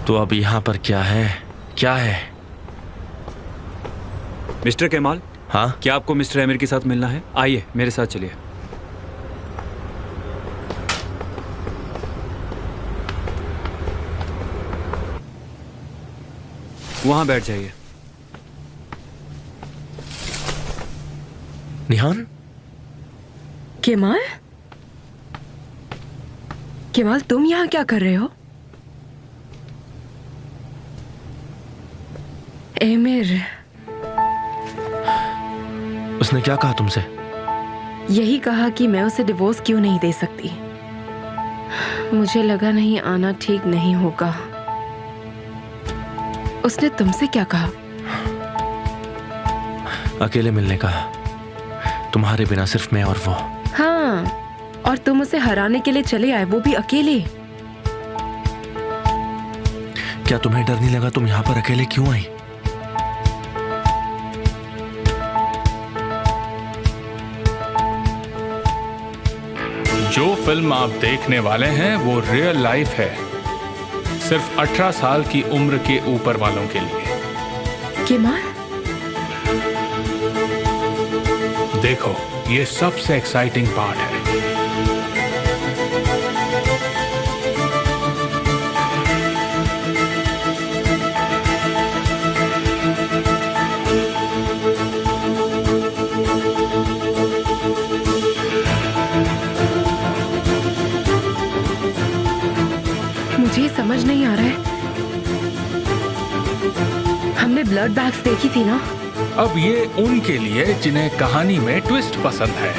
तो अब यहाँ पर क्या है? क्या है? मिस्टर केमाल, हाँ? क्या आपको मिस्टर आमिर के साथ मिलना है? आइए मेरे साथ चलिए। वहां बैठ जाइए। निहान? केमाल? केमाल, तुम यहाँ क्या कर रहे हो? आमिर, उसने क्या कहा तुमसे? यही कहा कि मैं उसे डिवोर्स क्यों नहीं दे सकती। मुझे लगा नहीं आना ठीक नहीं होगा। उसने तुमसे क्या कहा? अकेले मिलने का। तुम्हारे बिना सिर्फ मैं और वो। हाँ, और तुम उसे हराने के लिए चले आए, वो भी अकेले। क्या तुम्हें डर नहीं लगा? तुम यहाँ पर अकेले क्यों आई? जो फिल्म आप देखने वाले हैं वो रियल लाइफ है, सिर्फ 18 साल की उम्र के ऊपर वालों के लिए। केमाल? देखो, ये सबसे एक्साइटिंग पार्ट है। मुझे समझ नहीं आ रहा है। हमने ब्लड बैग्स देखी थी ना? अब ये उनके लिए जिन्हें कहानी में ट्विस्ट पसंद है।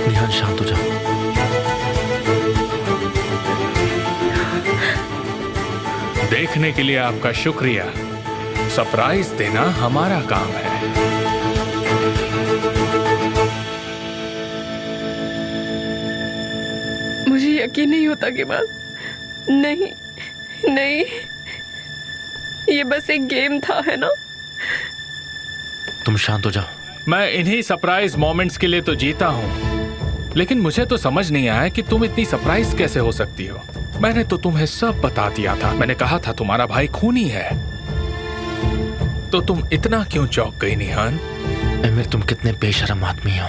निहान, शांत हो जाओ। देखने के लिए आपका शुक्रिया। सरप्राइज देना हमारा काम है। मुझे यकीन नहीं होता केमाल। नहीं नहीं, ये बस एक गेम था, है ना? तुम शांत हो जाओ। मैं इन्हीं सरप्राइज मोमेंट्स के लिए तो जीता हूं, लेकिन मुझे तो समझ नहीं आया कि तुम इतनी सरप्राइज कैसे हो सकती हो। मैंने तो तुम्हें सब बता दिया था। मैंने कहा था तुम्हारा भाई खूनी है, तो तुम इतना क्यों चौंक गई निहान? आमिर, तुम कितने बेशर्म आदमी हो।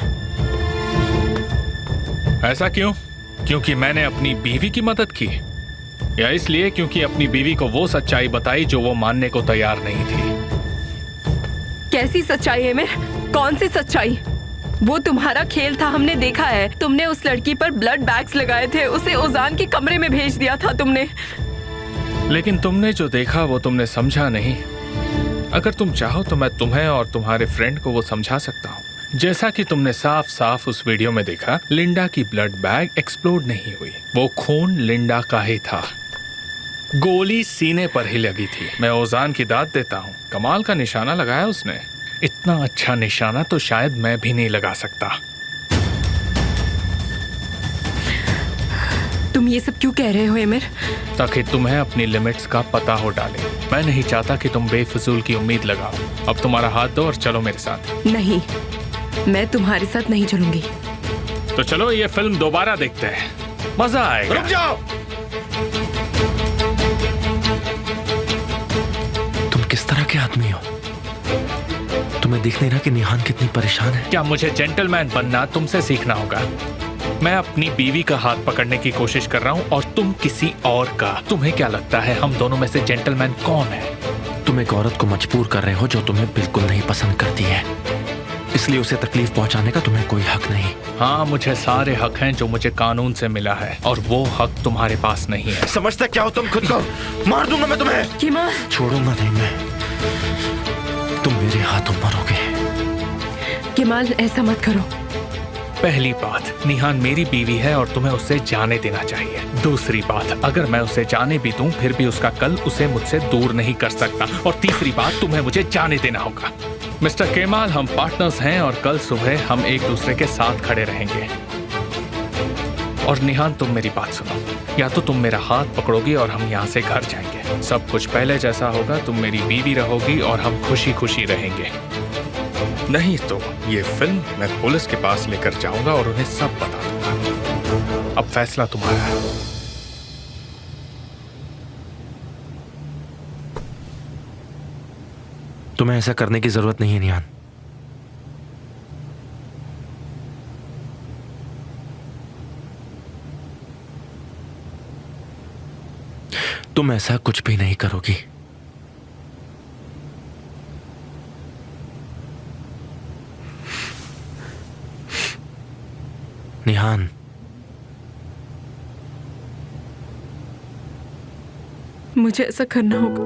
ऐसा क्यों? क्योंकि मैंने अपनी बीवी की मदद की, या इसलिए क्योंकि अपनी बीवी को वो सच्चाई बताई जो वो मानने को तैयार नहीं थी? कैसी सच्चाई है आमिर? कौन सी सच्चाई? वो तुम्हारा खेल था, हमने देखा है। तुमने उस लड़की पर ब्लड बैग्स लगाए थे, उसे ओजान के कमरे में भेज दिया था तुमने। लेकिन तुमने जो देखा वो तुमने समझा नहीं। अगर तुम चाहो तो मैं तुम्हें और तुम्हारे फ्रेंड को वो समझा सकता हूँ। जैसा कि तुमने साफ साफ उस वीडियो में देखा, लिंडा की ब्लड बैग एक्सप्लोड नहीं हुई। वो खून लिंडा का ही था। गोली सीने पर ही लगी थी। मैं ओजान की दाद देता हूँ, कमाल का निशाना लगाया उसने। इतना अच्छा निशाना तो शायद मैं भी नहीं लगा सकता। तुम ये सब क्यों कह रहे हो आमिर? ताकि तुम्हें अपनी लिमिट्स का पता हो डाले। मैं नहीं चाहता कि तुम बेफिजूल की उम्मीद लगाओ। अब तुम्हारा हाथ दो और चलो मेरे साथ। नहीं, मैं तुम्हारे साथ नहीं चलूंगी। तो चलो ये फिल्म दोबारा देखते हैं, मजा आएगा। रुक जाओ। तुम किस तरह के आदमी हो? तुम्हें दिख नहीं रहा कि निहान कितनी परेशान है? क्या मुझे जेंटलमैन बनना तुमसे सीखना होगा? मैं अपनी बीवी का हाथ पकड़ने की कोशिश कर रहा हूँ और तुम किसी और का। तुम्हें क्या लगता है हम दोनों में से जेंटलमैन कौन है? तुम एक औरत को मजबूर कर रहे हो जो तुम्हें बिल्कुल नहीं पसंद करती है, इसलिए उसे तकलीफ पहुंचाने का तुम्हें कोई हक नहीं। हाँ, मुझे सारे हक हैं जो मुझे कानून से मिला है, और वो हक तुम्हारे पास नहीं है। समझते क्या हो तुम खुद को? मार दूंगा मैं तुम्हें। केमाल, छोड़ूंगा नहीं मैं। तुम मेरे हाथों मरोगे। केमाल, ऐसा मत करो। पहली बात, निहान मेरी बीवी है और तुम्हें उसे जाने देना चाहिए। दूसरी बात, अगर मैं उसे जाने भी दूं फिर भी उसका कल उसे मुझसे दूर नहीं कर सकता। और तीसरी बात, तुम्हें मुझे जाने देना होगा। मिस्टर केमाल, हम पार्टनर्स हैं और कल सुबह हम एक दूसरे के साथ खड़े रहेंगे। और निहान, तुम मेरी बात सुनो। या तो तुम मेरा हाथ पकड़ोगी और हम यहाँ से घर जाएंगे, सब कुछ पहले जैसा होगा, तुम मेरी बीवी रहोगी और हम खुशी खुशी रहेंगे। नहीं तो ये फिल्म मैं पुलिस के पास लेकर जाऊंगा और उन्हें सब बता दूंगा। अब फैसला तुम्हारा है। तुम्हें ऐसा करने की जरूरत नहीं है निहान। तुम ऐसा कुछ भी नहीं करोगी। निहान, मुझे ऐसा करना होगा।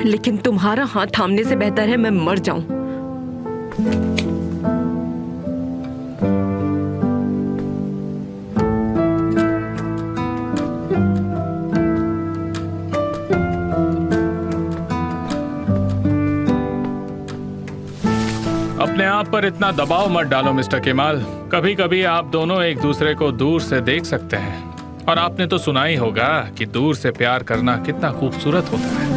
लेकिन तुम्हारा हाथ थामने से बेहतर है मैं मर जाऊं। अपने आप पर इतना दबाव मत डालो मिस्टर केमाल। कभी कभी आप दोनों एक दूसरे को दूर से देख सकते हैं, और आपने तो सुना ही होगा कि दूर से प्यार करना कितना खूबसूरत होता है।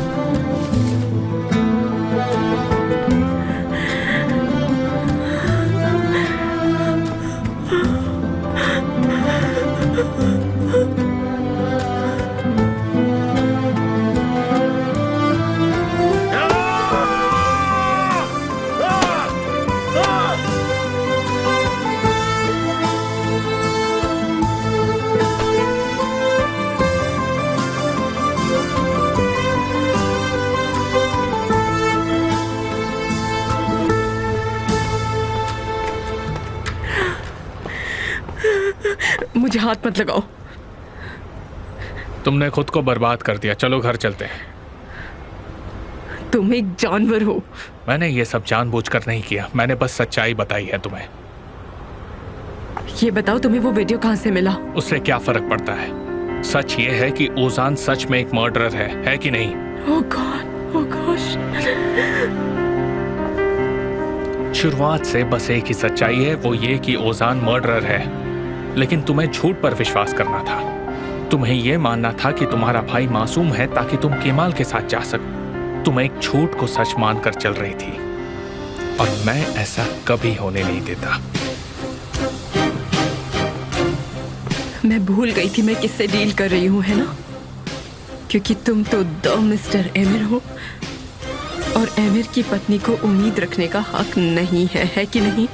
मुझे हाथ मत लगाओ। तुमने खुद को बर्बाद कर दिया। चलो घर चलते हैं। तुम एक जानवर हो। मैंने ये सब जानबूझकर नहीं किया, मैंने बस सच्चाई बताई है तुम्हें। ये बताओ तुम्हें वो वीडियो कहाँ से मिला? उससे क्या फर्क पड़ता है? सच ये है कि ओजान सच में एक मर्डरर है कि नहीं? ओह गॉड, ओह गॉश। शुरुआत से बस एक ही सच्चाई है, वो ये कि ओजान मर्डरर है। लेकिन तुम्हें झूठ पर विश्वास करना था। तुम्हें यह मानना था कि तुम्हारा भाई मासूम है ताकि तुम केमाल के साथ जा सको। तुम एक झूठ को सच मानकर चल रही थी, और मैं ऐसा कभी होने नहीं देता। मैं भूल गई थी मैं किससे डील कर रही हूँ, है ना? क्योंकि तुम तो द मिस्टर एमिर हो, और एमिर की पत्नी को उम्मीद रखने का हक नहीं है कि नहीं?